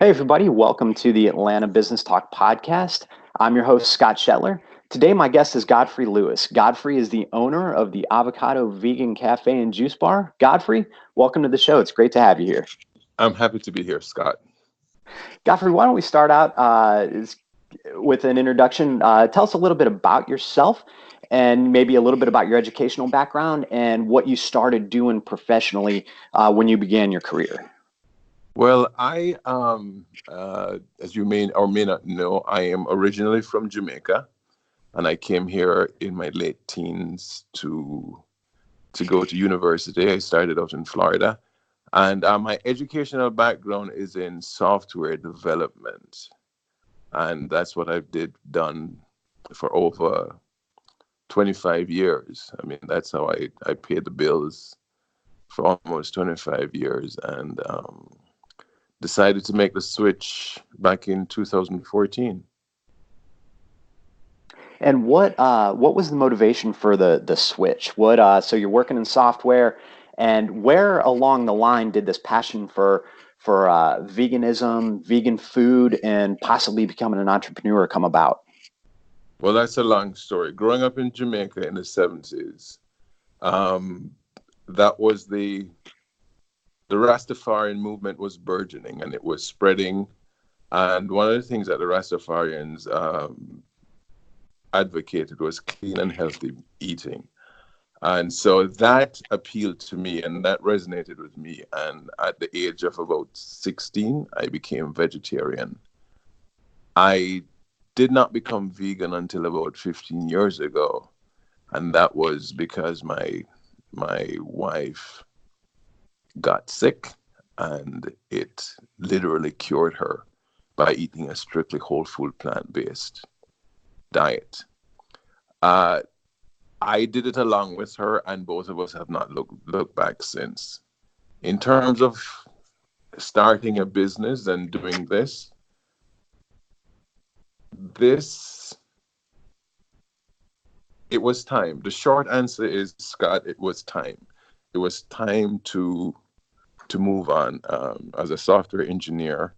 Hey, everybody, welcome to the Atlanta Business Talk podcast. I'm your host, Scott Shetler. Today, my guest is Godfrey Lewis. Godfrey is the owner of the Avocado Vegan Cafe and Juice Bar. Godfrey, welcome to the show. It's great to have you here. I'm happy to be here, Scott. Godfrey, why don't we start out with an introduction? Tell us a little bit about yourself and maybe a little bit about your educational background and what you started doing professionally when you began your career. Well, as you may or may not know, I am originally from Jamaica, and I came here in my late teens to go to university. I started out in Florida, and my educational background is in software development, and that's what I've done for over 25 years. I mean, that's how I paid the bills for almost 25 years, and decided to make the switch back in 2014. And what was the motivation for the switch? So you're working in software, and where along the line did this passion for veganism, vegan food, and possibly becoming an entrepreneur come about? Well, that's a long story. Growing up in Jamaica in the 70s, um, that was the Rastafarian movement was burgeoning and it was spreading. And one of the things that the Rastafarians advocated was clean and healthy eating. And so that appealed to me and that resonated with me. And at the age of about 16, I became vegetarian. I did not become vegan until about 15 years ago. And that was because my wife got sick and it literally cured her by eating a strictly whole food plant-based diet. Uh, I did it along with her, and both of us have not looked back since. In terms of starting a business and doing this, it was time. The short answer is, Scott, it was time. It was time to move on. As a software engineer,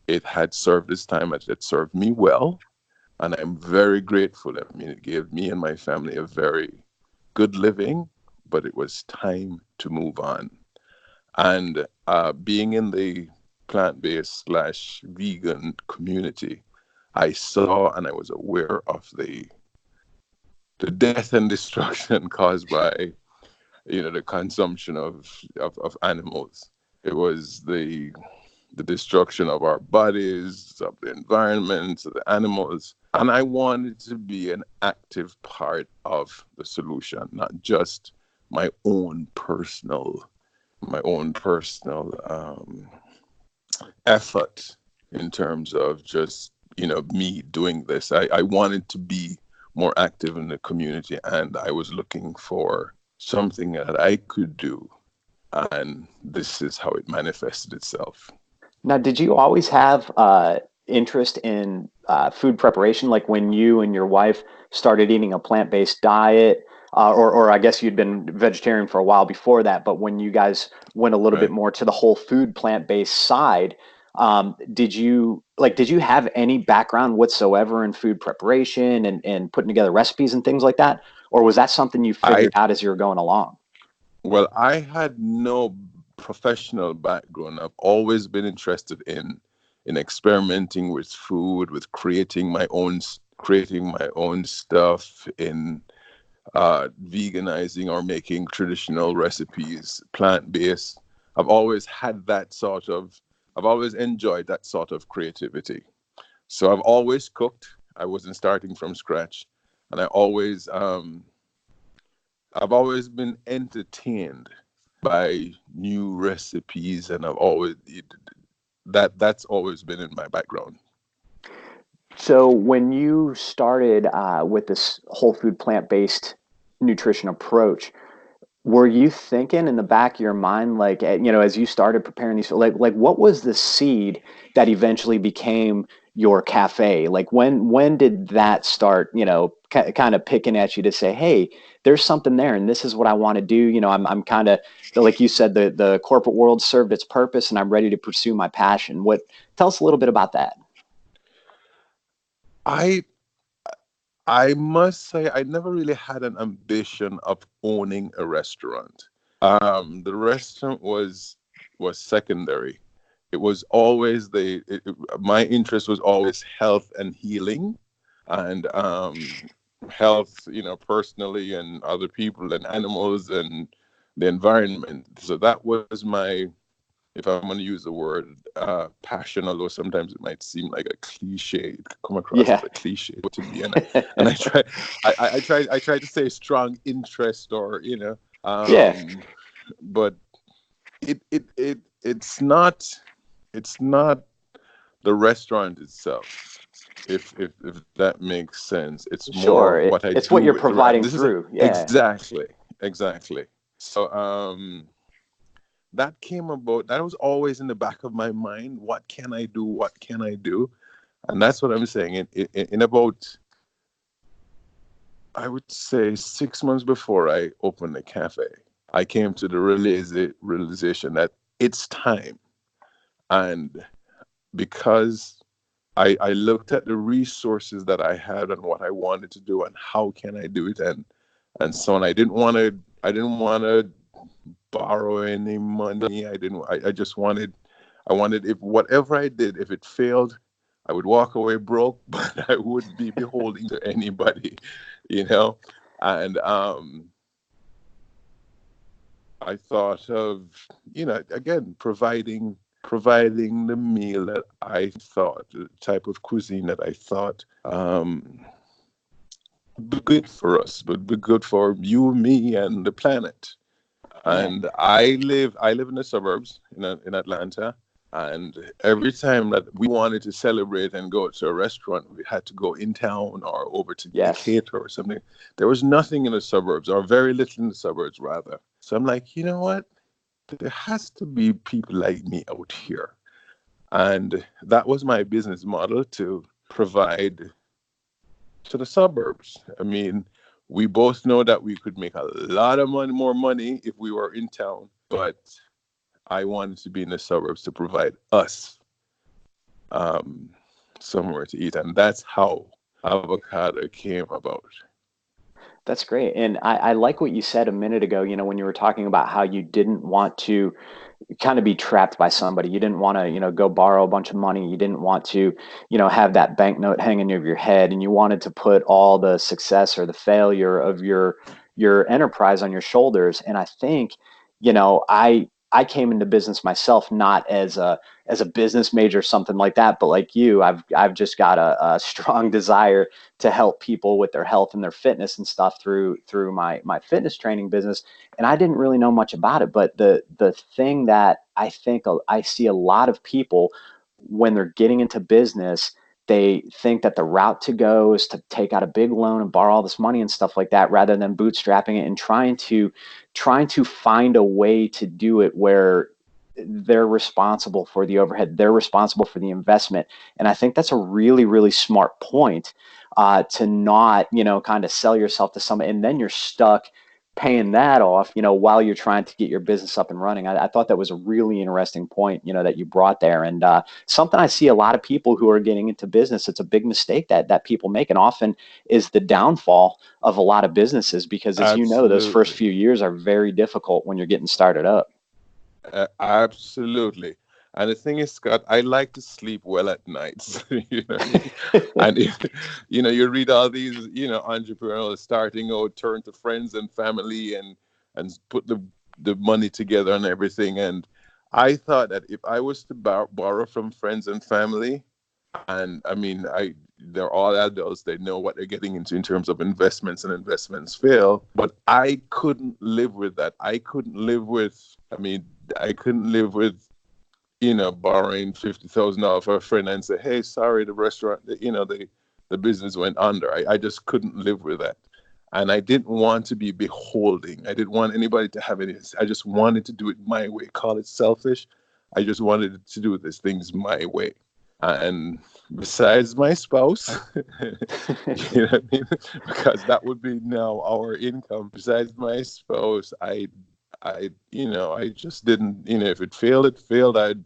it had served its time. It had served me well, and I'm very grateful. I mean, it gave me and my family a very good living, but it was time to move on. And being in the plant-based slash vegan community, I saw and I was aware of the death and destruction caused by the consumption of animals. It was the destruction of our bodies, of the environment, of the animals. And I wanted to be an active part of the solution, not just my own personal, my own personal effort in terms of just, me doing this. I wanted to be more active in the community, and I was looking for something that I could do. And this is how it manifested itself. Now, did you always have interest in food preparation, like when you and your wife started eating a plant-based diet, or I guess you'd been vegetarian for a while before that, but when you guys went a little bit Right. more to the whole food plant-based side, did you have any background whatsoever in food preparation and putting together recipes and things like that? Or was that something you I figured out as you were going along? Well, I had no professional background. I've always been interested in experimenting with food, with creating my own stuff, in veganizing or making traditional recipes plant based. I've always had I've always enjoyed that sort of creativity. So I've always cooked. I wasn't starting from scratch, and I've always been entertained by new recipes, and that's always been in my background. So when you started with this whole food plant-based nutrition approach, were you thinking in the back of your mind, like, as you started preparing these, like what was the seed that eventually became your cafe? Like when did that start, kind of picking at you to say, hey, there's something there and this is what I want to do. I'm kind of, like you said, the corporate world served its purpose and I'm ready to pursue my passion. Tell us a little bit about that. I I must say I never really had an ambition of owning a restaurant. The restaurant was secondary. It was always my interest was always health and healing, and health, personally, and other people and animals and the environment. So that was my, if I'm going to use the word, passion, although sometimes it might seem like a cliche, it could come across Yeah. as a cliche to me. And I try to say strong interest, or, Yeah. but it's not the restaurant itself. If that makes sense, it's more Sure. what I It's do what you're with the providing this is through. Yeah. exactly. So that came about. That was always in the back of my mind. What can I do? What can I do? And that's what I'm saying. In about, I would say, 6 months before I opened the cafe, I came to the realization that it's time. And because I looked at the resources that I had and what I wanted to do and how can I do it, and so on. I didn't want to borrow any money. I just wanted, if whatever I did, if it failed, I would walk away broke, but I wouldn't be beholden to anybody, you know. And I thought of, again, providing the meal that I thought, the type of cuisine that I thought be good for us, but be good for you, me, and the planet. Yeah. And I live in the suburbs in Atlanta, and every time that we wanted to celebrate and go to a restaurant, we had to go in town or over to Yes. Decatur or something. There was nothing in the suburbs, or very little in the suburbs, rather. So I'm like, you know what? There has to be people like me out here. And that was my business model, to provide to the suburbs. I mean, we both know that we could make a lot of more money if we were in town, but I wanted to be in the suburbs to provide us um, somewhere to eat. And that's how Avocado came about. That's great. And I like what you said a minute ago, when you were talking about how you didn't want to kind of be trapped by somebody. You didn't want to, go borrow a bunch of money. You didn't want to, have that banknote hanging over your head, and you wanted to put all the success or the failure of your enterprise on your shoulders. And I think, I came into business myself not as a business major or something like that, but like you, I've just got a strong desire to help people with their health and their fitness and stuff through my fitness training business. And I didn't really know much about it, but the thing that I think I see a lot of people when they're getting into business, they think that the route to go is to take out a big loan and borrow all this money and stuff like that, rather than bootstrapping it and trying to find a way to do it where they're responsible for the overhead, they're responsible for the investment. And I think that's a really, really smart point, to not, kind of sell yourself to somebody and then you're stuck paying that off, while you're trying to get your business up and running. I thought that was a really interesting point, that you brought there. And something I see a lot of people who are getting into business, it's a big mistake that people make, and often is the downfall of a lot of businesses, because as you know, those first Absolutely. few years are very difficult when you're getting started up. Absolutely. And the thing is, Scott, I like to sleep well at night. You know what I mean? And you read all these, entrepreneurs starting out, turn to friends and family, and put the money together and everything. And I thought that if I was to borrow from friends and family, and I mean, they're all adults, they know what they're getting into in terms of investments, and investments fail. But I couldn't live with that. I couldn't live with, borrowing $50,000 for a friend and say, hey, sorry, the restaurant, the business went under. I just couldn't live with that. And I didn't want to be beholding. I didn't want anybody to have any. I just wanted to do it my way. Call it selfish. I just wanted to do these things my way. And besides my spouse, you know what I mean? Because that would be now our income. Besides my spouse, I just didn't, if it failed, it failed. I'd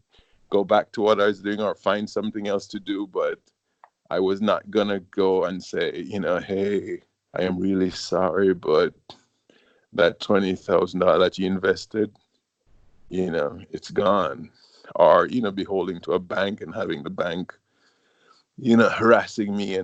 go back to what I was doing or find something else to do. But I was not gonna go and say, hey, I am really sorry, but that $20,000 that you invested, it's gone. Or, be holding to a bank and having the bank, harassing me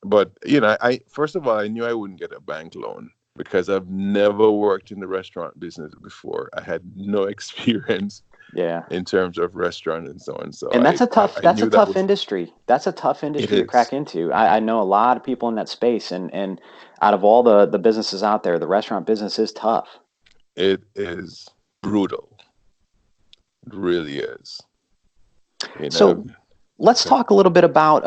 but, I first of all, I knew I wouldn't get a bank loan because I've never worked in the restaurant business before. I had no experience Yeah. in terms of restaurant and so on. So And I that's a knew that tough was, industry. That's a tough it industry to crack is, into. I know a lot of people in that space, and out of all the businesses out there, the restaurant business is tough. it is brutal. It really is, you know. So let's Okay. talk a little bit about,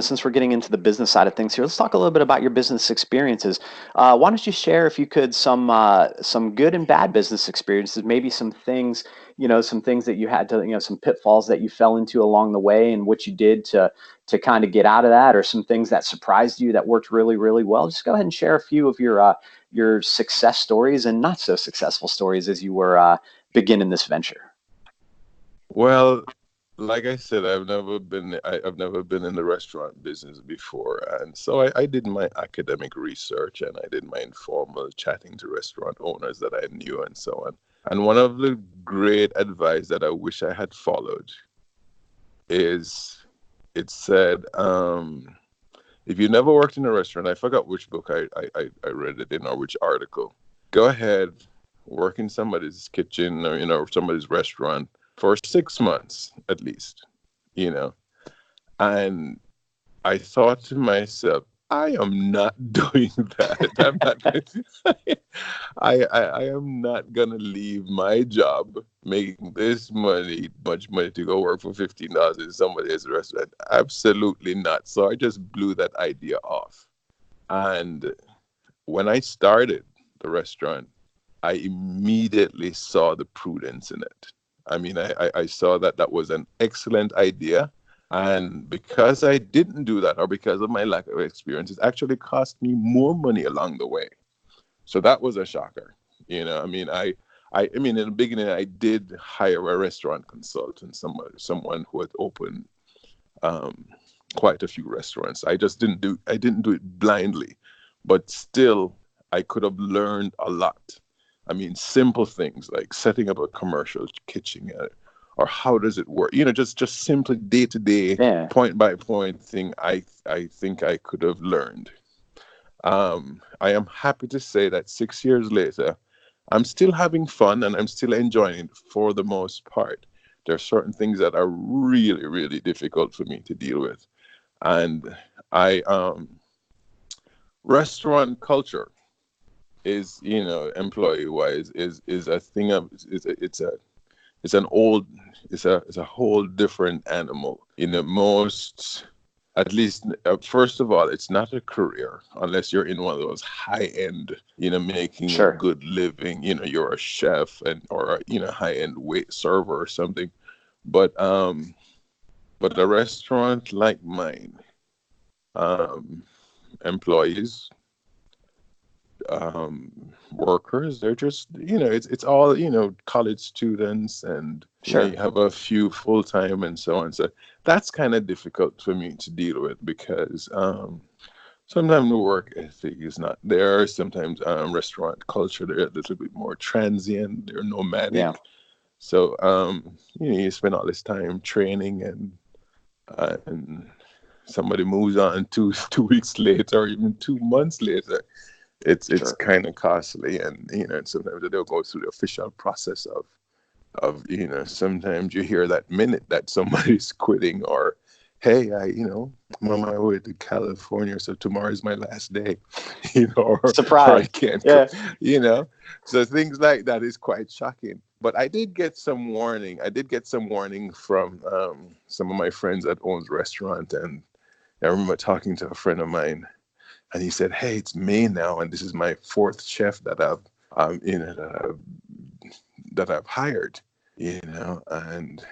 since we're getting into the business side of things here, let's talk a little bit about your business experiences. Why don't you share, if you could, some good and bad business experiences, maybe some things that you had to, some pitfalls that you fell into along the way, and what you did to kind of get out of that, or some things that surprised you that worked really, really well. Just go ahead and share a few of your success stories and not so successful stories as you were beginning this venture. Well, like I said, I've never been in the restaurant business before, and so I did my academic research and I did my informal chatting to restaurant owners that I knew and so on. And one of the great advice that I wish I had followed is, it said, if you never worked in a restaurant, I forgot which book I read it in or which article. Go ahead, work in somebody's kitchen or somebody's restaurant for 6 months at least, you know. And I thought to myself, I am not doing that. I'm not going to, I am not gonna leave my job making this money, much money, to go work for $15 in somebody else's restaurant. Absolutely not. So I just blew that idea off. And when I started the restaurant, I immediately saw the prudence in it. I mean, I saw that that was an excellent idea. And because I didn't do that, or because of my lack of experience, it actually cost me more money along the way. So that was a shocker. I mean, I mean, in the beginning, I did hire a restaurant consultant, someone who had opened um, quite a few restaurants. I didn't do it blindly, but still, I could have learned a lot. I mean, simple things like setting up a commercial kitchen, or how does it work? Just simply day to day, Yeah. point by point thing. I think I could have learned. I am happy to say that 6 years later, I'm still having fun and I'm still enjoying it for the most part. There are certain things that are really, really difficult for me to deal with. And I restaurant culture is, employee wise, is a thing of it's an old it's a whole different animal. Most, at least, first of all, it's not a career unless you're in one of those high end, making a Sure. good living. You're a chef or a high end wait server or something. But a restaurant like mine, um, employees, workers, they're just, it's all, college students, and you Sure. have a few full time and so on. So that's kind of difficult for me to deal with because sometimes the work ethic is not there. Sometimes restaurant culture, they're a little bit more transient, they're Yeah. nomadic. So you spend all this time training, and somebody moves on two weeks later or even 2 months later. It's Sure. kind of costly, and sometimes they don't go through the official process of sometimes you hear that minute that somebody's quitting, or hey, I'm on my way to California, so tomorrow is my last day, or I Surprise. can't go, Yeah. you know so things like that is quite shocking. But I did get some warning. I did get some warning from some of my friends that owns restaurant. And I remember talking to a friend of mine, and he said, "Hey, it's May now, and this is my fourth chef that I've that I've hired, and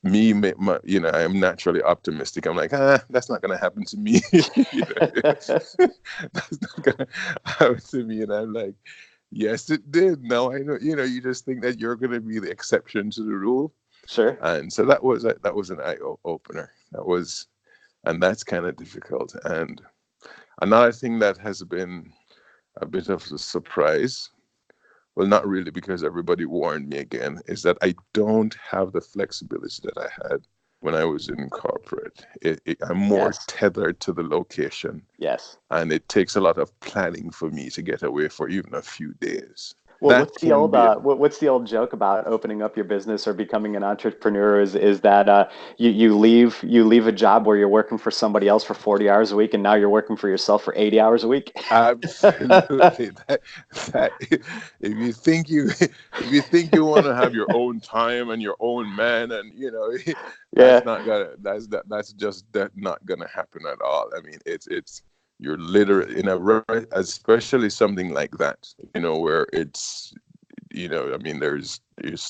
I am naturally optimistic. I'm like, that's not going to happen to me. That's not going to happen to me. And I'm like, yes, it did. Now I know, you just think that you're going to be the exception to the rule. Sure. And so that was an eye opener. And that's kind of difficult. And another thing that has been a bit of a surprise, well, not really, because everybody warned me again, is that I don't have the flexibility that I had when I was in corporate. I'm more Yes. tethered to the location, Yes. and it takes a lot of planning for me to get away for even a few days. Well, That can be, what's the old joke about opening up your business or becoming an entrepreneur is that you leave a job where you're working for somebody else for 40 hours a week, and now you're working for yourself for 80 hours a week. absolutely, that if you think you want to have your own time and your own man, and Yeah, that's just not gonna happen at all. I mean, it's you're literally especially something like that, where it's, I mean, there's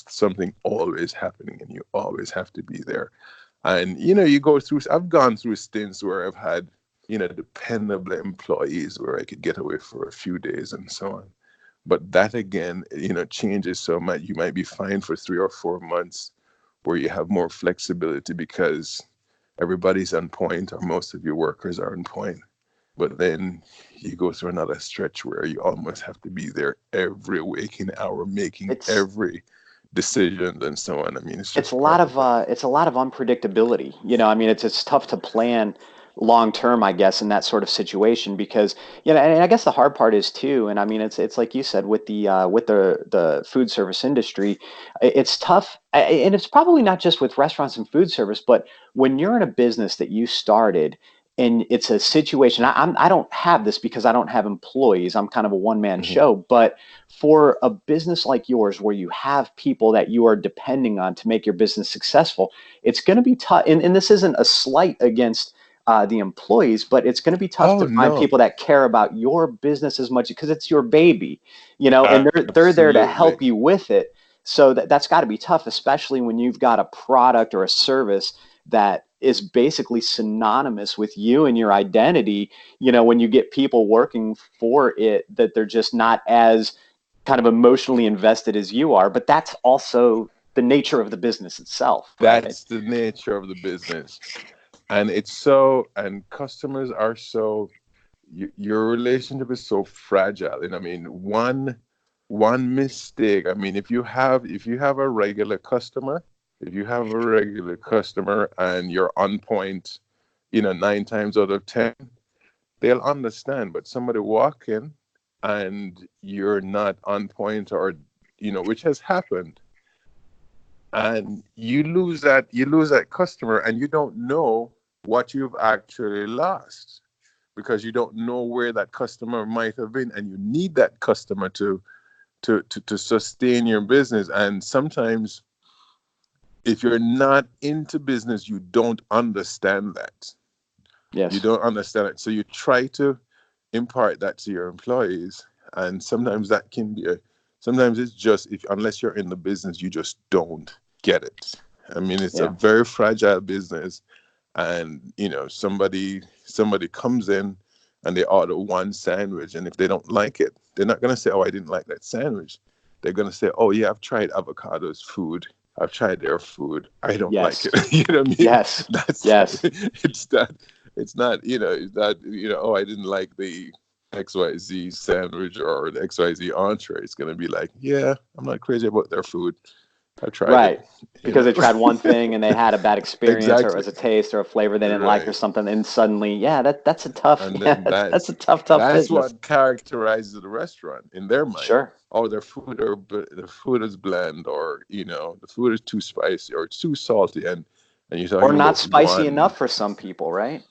something always happening, and you always have to be there. And I've gone through stints where I've had, dependable employees where I could get away for a few days and so on. But that again, changes so much. You might be fine for 3 or 4 months where you have more flexibility because everybody's on point, or most of your workers are on point. But then you go through another stretch where you almost have to be there every waking hour, making it's every decision and so on. I mean, it's it's a just lot part of of it. it's a lot of unpredictability. I mean, it's tough to plan long term, I guess, in that sort of situation because and I guess the hard part is too. And I mean, it's like you said with the food service industry, it's tough, and it's probably not just with restaurants and food service, but when you're in a business that you started. And it's a situation. I don't have this because I don't have employees. I'm kind of a one man Mhm. show. But for a business like yours where you have people that you are depending on to make your business successful, it's going to be tough. And this isn't a slight against the employees, but it's going to be tough Oh to find no, people that care about your business as much because it's your baby, and they're there to absolutely. help you with it. So that's got to be tough, especially when you've got a product or a service that is basically synonymous with you and your identity. When you get people working for it, that they're just not as kind of emotionally invested as you are, but that's also the nature of the business itself, right? That's the nature of the business. And customers are so, your relationship is so fragile. And I mean, one mistake, I mean, if you have a regular customer, and you're on point, 9 times out of 10, they'll understand. But somebody walk in and you're not on point, or which has happened, and you lose that customer, and you don't know what you've actually lost, because you don't know where that customer might have been, and you need that customer to sustain your business. And sometimes, if you're not into business, you don't understand that. You Yes. don't understand it. So you try to impart that to your employees. And sometimes it's just, if unless you're in the business, you just don't get it. I mean, it's a Yeah. very fragile business. And somebody comes in and they order one sandwich, and if they don't like it, they're not going to say, oh, I didn't like that sandwich. They're going to say, oh yeah, I've tried Avocado's food, I've tried their food, I don't like Yes. it. You know what I mean? Yes. That's Yes. it's not, oh, I didn't like the XYZ sandwich or the XYZ entree. It's going to be like, yeah, I'm not crazy about their food, I've tried it, Right. you Because know. they tried one thing and they had a bad experience, or it Exactly. was a taste or a flavor they didn't like or Right. something, and suddenly, yeah, that's a tough, And yeah, then that's that's a tough that's business. what characterizes the restaurant in their mind. Sure. Oh, the food is bland, or the food is too spicy, or it's too salty, and you're Or talking not about spicy one. enough for some people, right?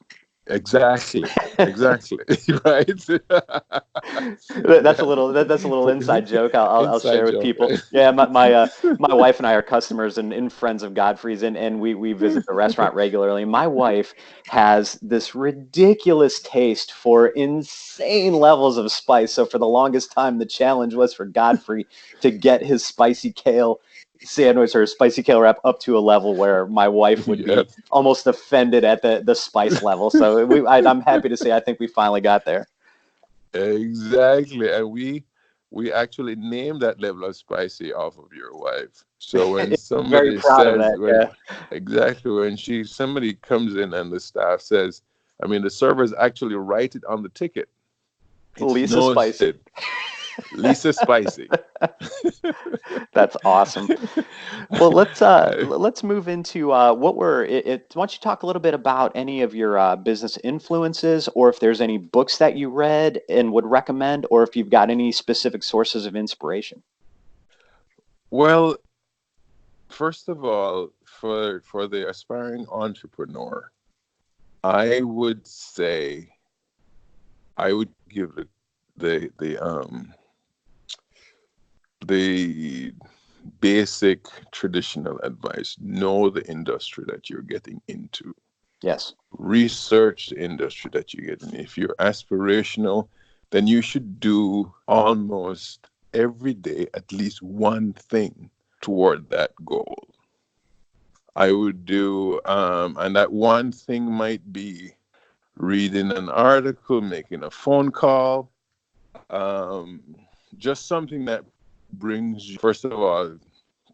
Exactly. Exactly. Right. That's a little that's a little inside joke I'll share Inside with joke, people. right? Yeah, my wife and I are customers and friends of Godfrey's, and we visit the restaurant regularly. My wife has this ridiculous taste for insane levels of spice. So for the longest time, the challenge was for Godfrey to get his spicy kale sandwich or a spicy kale wrap up to a level where my wife would be Yes, almost offended at the spice level. So I'm happy to say I think we finally got there. exactly. And we actually named that level of spicy off of your wife. So when Very somebody proud of says that. when Yeah. exactly when somebody comes in and the staff says, I mean the servers actually write it on the ticket. It's Lisa no Spicy. said Lisa Spicy. That's awesome. Well, I- let's move into what were it. Why don't you talk a little bit about any of your business influences, or if there's any books that you read and would recommend, or if you've got any specific sources of inspiration. well, first of all, for the aspiring entrepreneur, I would say I would give the basic traditional advice. Know the industry that you're getting into. Yes. Research the industry that you get in. If you're aspirational, then you should do almost every day at least one thing toward that goal. I would do, and that one thing might be reading an article, making a phone call, um, just something that brings you, first of all,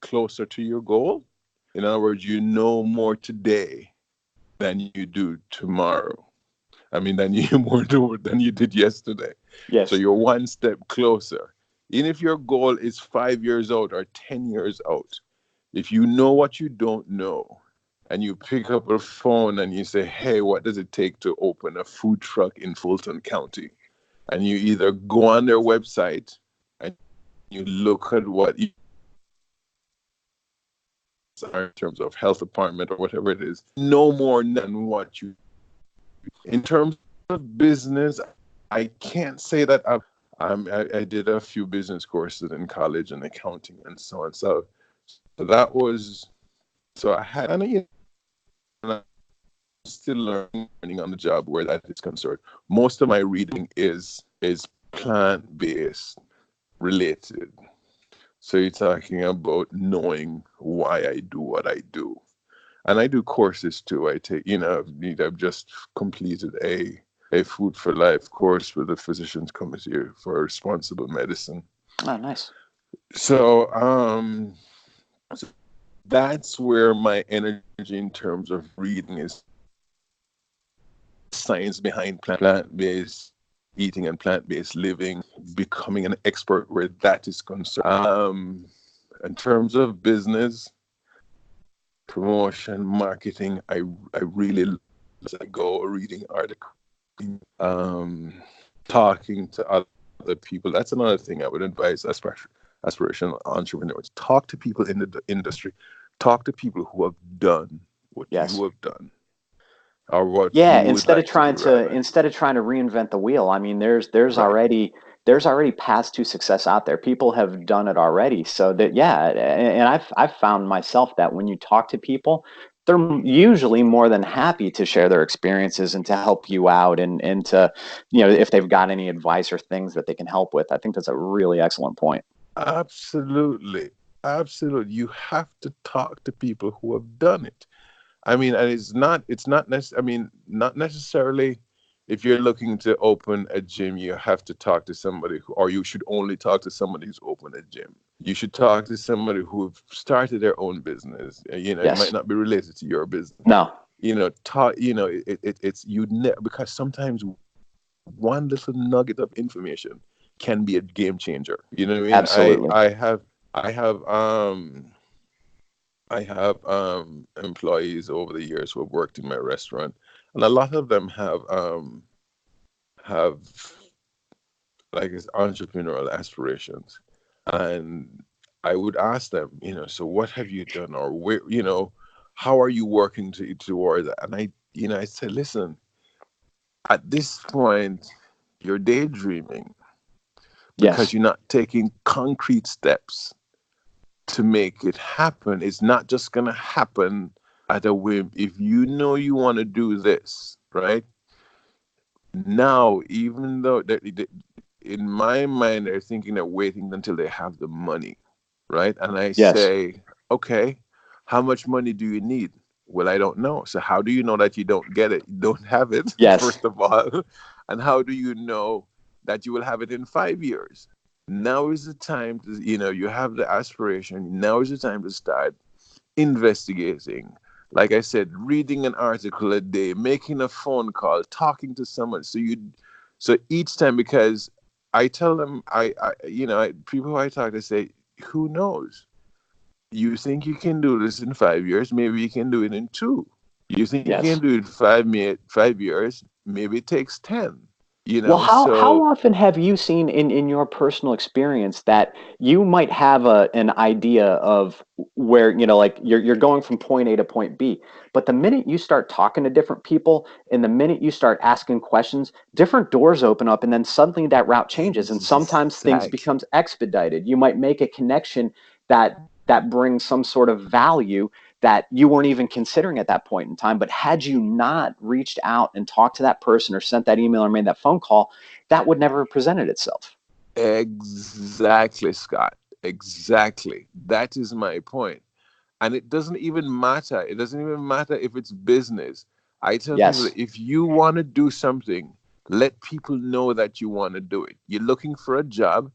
closer to your goal. In other words, you know more today than you do tomorrow. I mean, than you more do than you did yesterday. So Yes. you're one step closer. Even if your goal is 5 years out or 10 years out, if you know what you don't know, and you pick up a phone and you say, hey, what does it take to open a food truck in Fulton County? And you either go on their website and you look at what in terms of health department or whatever it is, no more than what you. In terms of business, I can't say that I did a few business courses in college and accounting and so on. So that was so I had and I'm still learning on the job where that is concerned. Most of my reading is plant based related. So you're talking about knowing why I do what I do. And I do courses too. I take, I've just completed a Food for Life course with the Physicians Committee for Responsible Medicine. Oh, nice. So, so that's where my energy in terms of reading is science behind plant-based eating and plant-based living, becoming an expert where that is concerned. In terms of business, promotion, marketing, I really go reading articles, um, talking to other people. That's another thing I would advise aspirational entrepreneurs. Talk to people in the industry. Talk to people who have done what Yes. you have done, or what Yeah, you would like to do rather. instead of trying to reinvent the wheel, I mean, Right. there's already paths to success out there. People have done it already. So that yeah, and I've found myself that when you talk to people, they're usually more than happy to share their experiences and to help you out and to, if they've got any advice or things that they can help with. I think that's a really excellent point. Absolutely. Absolutely. You have to talk to people who have done it. I mean, and not necessarily if you're looking to open a gym, you have to talk to somebody who, or you should only talk to somebody who's opened a gym. You should talk to somebody who started their own business. It might Yes. not be related to your business. No. It's because sometimes one little nugget of information can be a game changer. You know what I mean? Absolutely. I have employees over the years who have worked in my restaurant, and a lot of them have like entrepreneurial aspirations, and I would ask them, so what have you done, or where, how are you working towards that? And I said, listen, at this point, you're daydreaming because Yes. you're not taking concrete steps to make it happen. It's not just going to happen at a whim. If you know you want to do this, right? Now, even though in my mind, they're thinking they're waiting until they have the money, right? And I Yes. say, Okay, how much money do you need? Well, I don't know. So how do you know that you don't get it? You don't have it, Yes. first of all. And how do you know that you will have it in 5 years? Now is the time to, you have the aspiration. Now is the time to start investigating. Like I said, reading an article a day, making a phone call, talking to someone. So each time, because I tell them, people who I talk to say, who knows? You think you can do this in 5 years? Maybe you can do it in two. You think you can Yes. do it 5 years? Maybe it takes 10. Well, how So often have you seen in your personal experience that you might have an idea of where, like you're going from point A to point B, but the minute you start talking to different people and the minute you start asking questions, different doors open up and then suddenly that route changes and sometimes things exactly. becomes expedited. You might make a connection that brings some sort of value that you weren't even considering at that point in time. But had you not reached out and talked to that person or sent that email or made that phone call, that would never have presented itself. Exactly, Scott. Exactly. That is my point. And it doesn't even matter. It doesn't even matter if it's business. I tell people Yes. that if you want to do something, let people know that you want to do it. You're looking for a job,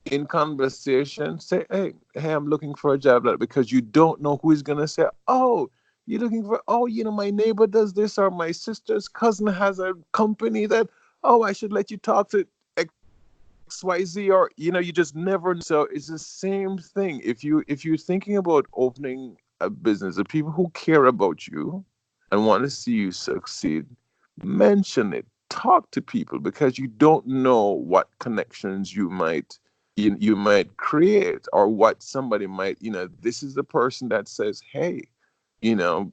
in conversation, say, hey, I'm looking for a job, like, because you don't know who is gonna say, oh, you're looking for, oh, my neighbor does this, or my sister's cousin has a company that, oh, I should let you talk to XYZ, or you just never know. So it's the same thing. If you're thinking about opening a business, the people who care about you and want to see you succeed, mention it. Talk to people, because you don't know what connections you might create, or what somebody might, this is the person that says, hey, you know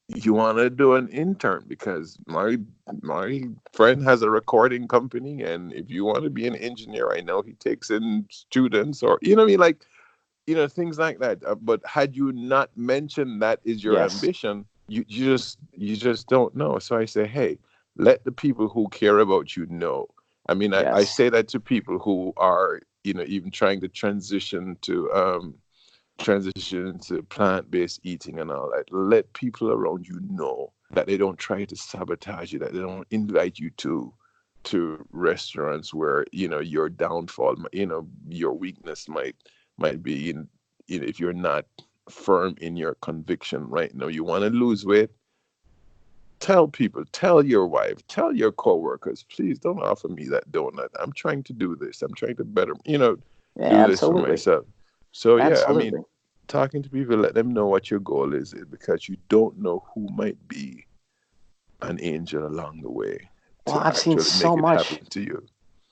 you want to do an intern, because my friend has a recording company, and if you want to be an engineer, I know he takes in students, or what I mean, like, things like that. But had you not mentioned that is your Yes. ambition, you just don't know. So I say, hey, let the people who care about you know. I mean, I Yes. say that to people who are, even trying to transition to plant-based eating and all that. Let people around you know that they don't try to sabotage you, that they don't invite you to restaurants where, your downfall, your weakness might be in, if you're not firm in your conviction right now. You want to lose weight? Tell people, tell your wife, tell your coworkers, please don't offer me that donut. I'm trying to do this. I'm trying to better, Yeah, do this for absolutely. myself. So yeah, I mean, Absolutely. talking to people, let them know what your goal is, because you don't know who might be an angel along the way Well, to I've seen actually so make it much. happen to you.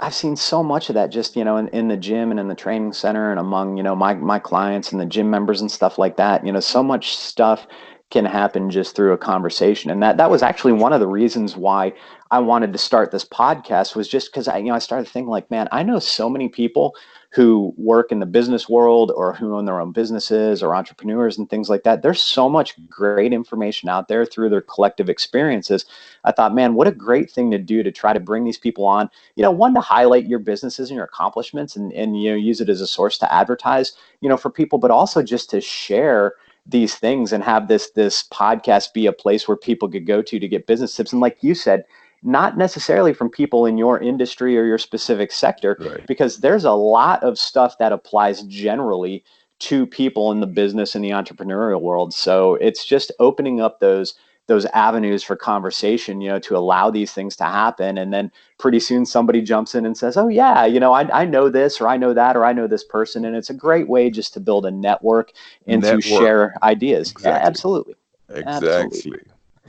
I've seen so much of that just, in the gym and in the training center and among, my clients and the gym members and stuff like that. So much stuff can happen just through a conversation. And that was actually one of the reasons why I wanted to start this podcast was just because I started thinking like, man, I know so many people who work in the business world or who own their own businesses or entrepreneurs and things like that. There's so much great information out there through their collective experiences. I thought, man, what a great thing to do to try to bring these people on, one to highlight your businesses and your accomplishments and use it as a source to advertise, for people, but also just to share these things and have this podcast be a place where people could go to get business tips. And like you said, not necessarily from people in your industry or your specific sector, Right. because there's a lot of stuff that applies generally to people in the business and the entrepreneurial world. So it's just opening up those avenues for conversation, to allow these things to happen. And then pretty soon somebody jumps in and says, oh yeah, I know this, or I know that, or I know this person. And it's a great way just to build a network and to Network. share ideas. Yeah, Exactly. absolutely. Absolutely.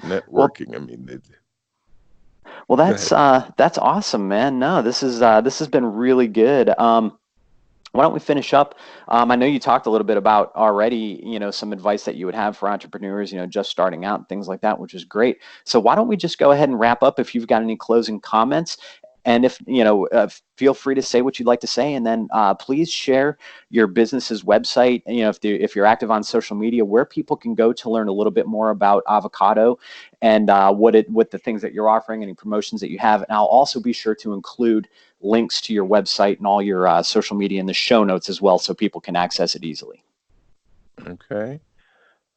Exactly. Well, Networking. I mean, well, go that's ahead. that's awesome, man. No, this has been really good. Why don't we finish up? I know you talked a little bit about already, some advice that you would have for entrepreneurs, just starting out and things like that, which is great. So why don't we just go ahead and wrap up if you've got any closing comments? And if, feel free to say what you'd like to say. And then please share your business's website, if you're active on social media, where people can go to learn a little bit more about Avocado and what the things that you're offering, any promotions that you have. And I'll also be sure to include links to your website and all your social media in the show notes as well, so people can access it easily. Okay.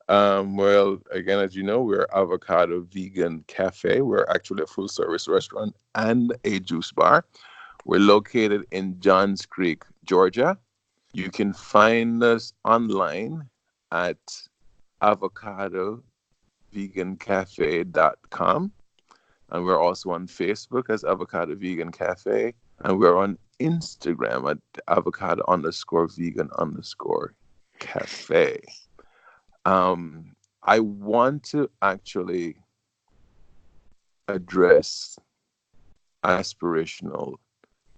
Well, again, as you know, we're Avocado Vegan Cafe. We're actually a full service restaurant and a juice bar. We're located in Johns Creek, Georgia. You can find us online at avocadovegancafe.com. And we're also on Facebook as Avocado Vegan Cafe. And we're on Instagram at avocado underscore vegan underscore cafe. I want to actually address aspirational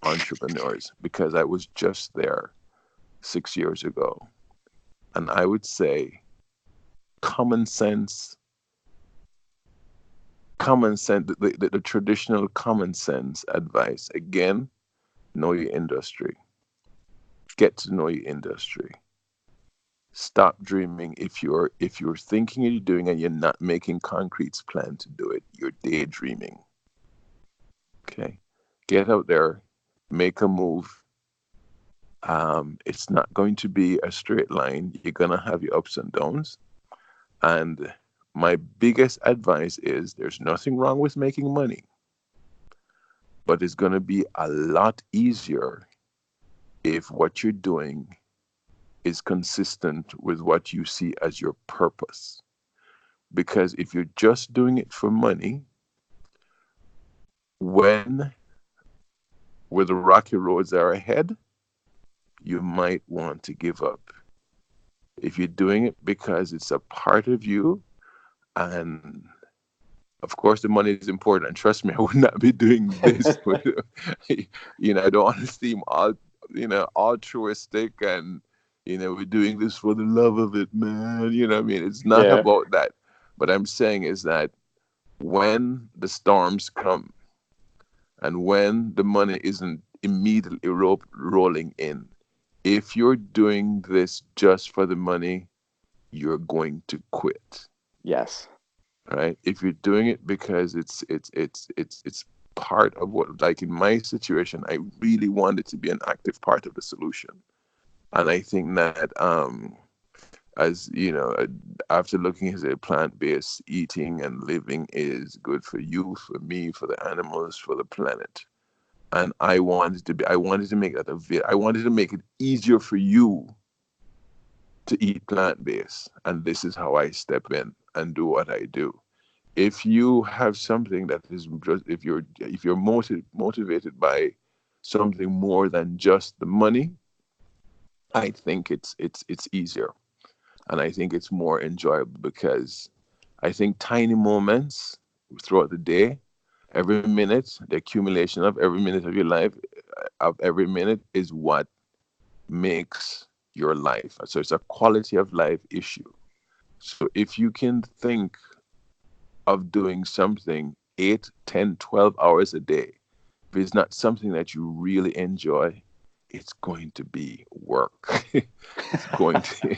entrepreneurs because I was just there 6 years ago. And I would say common sense, the traditional common sense advice. Again, know your industry. Get to know your industry. Stop dreaming. If you're thinking you're doing and you're not making concrete plan to do it, you're daydreaming. Okay. Get out there, make a move. It's not going to be a straight line. You're gonna have your ups and downs. And my biggest advice is there's nothing wrong with making money, but it's gonna be a lot easier if what you're doing is consistent with what you see as your purpose. Because if you're just doing it for money, when where the rocky roads are ahead, you might want to give up. If you're doing it because it's a part of you, and of course the money is important, and trust me, I would not be doing this with, I don't want to seem all, altruistic and, we're doing this for the love of it, man. I mean, it's not Yeah. about that. But I'm saying is that when the storms come and when the money isn't immediately rolling in, if you're doing this just for the money, you're going to quit. Yes. Right? If you're doing it because it's part of what, like in my situation, I really wanted to be an active part of the solution. And I think that as after looking at it, plant-based eating and living is good for you, for me, for the animals, for the planet. And I wanted to make that I wanted to make it easier for you to eat plant-based. And this is how I step in and do what I do. If you have something that is just, if you're motivated by something more than just the money, I think it's easier, and I think it's more enjoyable because I think tiny moments throughout the day, every minute, the accumulation of every minute of your life, of every minute is what makes your life. So it's a quality of life issue. So if you can think of doing something 8, 10, 12 hours a day, if it's not something that you really enjoy, it's going to be work. it's going to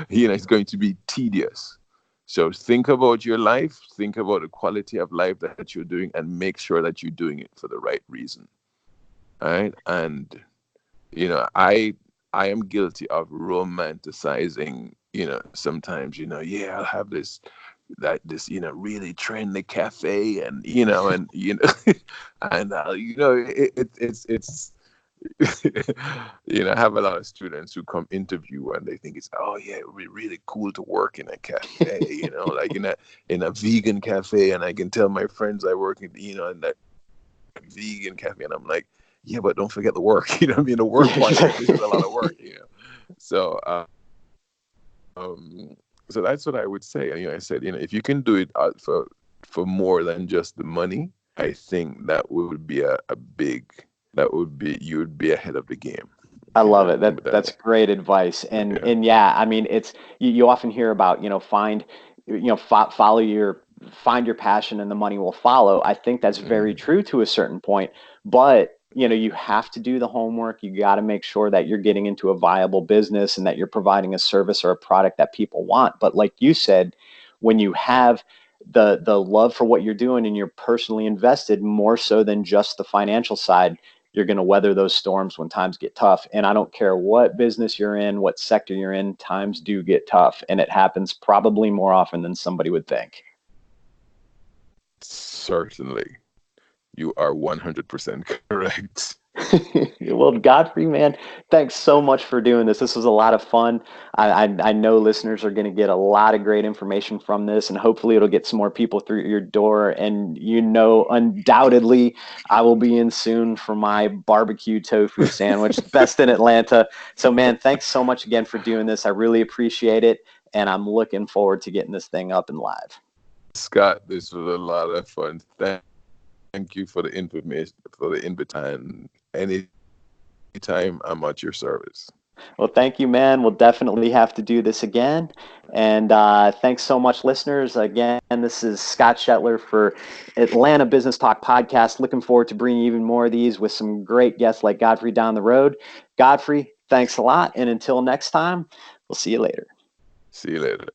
it's going to be tedious. So think about your life, think about the quality of life that you're doing, and make sure that you're doing it for the right reason. All right. And I am guilty of romanticizing, sometimes, yeah, I'll have this really trendy cafe, and and it's I have a lot of students who come interview and they think it's, oh yeah, it would be really cool to work in a cafe, like in a vegan cafe, and I can tell my friends I work in that vegan cafe, and I'm like, yeah, but don't forget the work. I mean, the work part of this is a lot of work. So so that's what I would say. I said, if you can do it for more than just the money, I think that would be a big, you would be ahead of the game. I love it. With That's that. great advice. And Yeah. and yeah, I mean, you often hear about, follow find your passion and the money will follow. I think that's very Mm, true to a certain point, but you have to do the homework. You got to make sure that you're getting into a viable business and that you're providing a service or a product that people want. But like you said, when you have the love for what you're doing and you're personally invested more so than just the financial side, you're going to weather those storms when times get tough. And I don't care what business you're in, what sector you're in, times do get tough. And it happens probably more often than somebody would think. Certainly. You are 100% correct. Well, Godfrey, man, thanks so much for doing this. This was a lot of fun. I know listeners are going to get a lot of great information from this, and hopefully it'll get some more people through your door. And undoubtedly, I will be in soon for my barbecue tofu sandwich, best in Atlanta. So, man, thanks so much again for doing this. I really appreciate it, and I'm looking forward to getting this thing up and live. Scott, this was a lot of fun. Thank you for the information, for the invitation. Anytime, I'm at your service. Well, thank you, man. We'll definitely have to do this again. And thanks so much, listeners. Again, this is Scott Shetler for Atlanta Business Talk Podcast. Looking forward to bringing even more of these with some great guests like Godfrey down the road. Godfrey, thanks a lot. And until next time, we'll see you later. See you later.